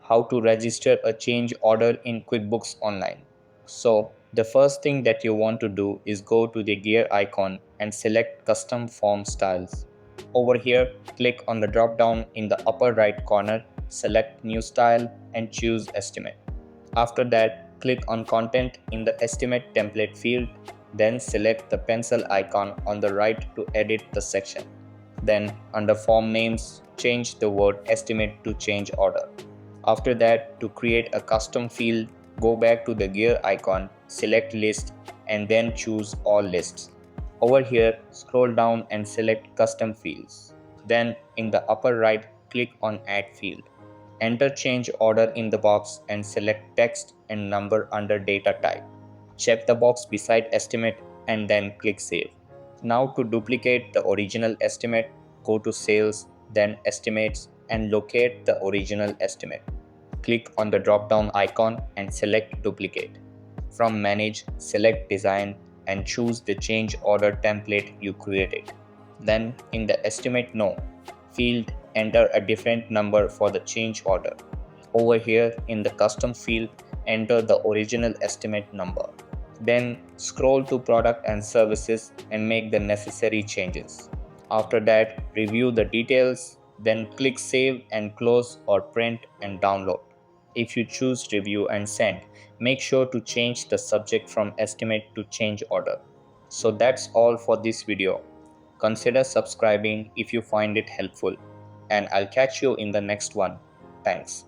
how to register a change order in QuickBooks Online. So the first thing that you want to do is go to the gear icon and select Custom Form Styles. Over here, click on the drop down in the upper right corner, select New Style and choose Estimate. After that, click on Content in the Estimate template field, then select the pencil icon on the right to edit the section. Then, under Form Names, change the word Estimate to Change Order. After that, to create a custom field, go back to the gear icon, select List, and then choose All Lists. Over here, scroll down and select Custom Fields. Then, in the upper right, click on Add Field. Enter change order in the box and select text and number under data type. Check the box beside estimate and then click save. Now to duplicate the original estimate, go to sales, then estimates and locate the original estimate. Click on the drop down icon and select duplicate. From manage, select design and choose the change order template you created. Then in the estimate no field, enter a different number for the change order. Over here in the custom field, enter the original estimate number. Then scroll to product and services and make the necessary changes. After that, review the details, then click save and close or print and download. If you choose review and send, make sure to change the subject from estimate to change order. So that's all for this video. Consider subscribing if you find it helpful, and I'll catch you in the next one. Thanks.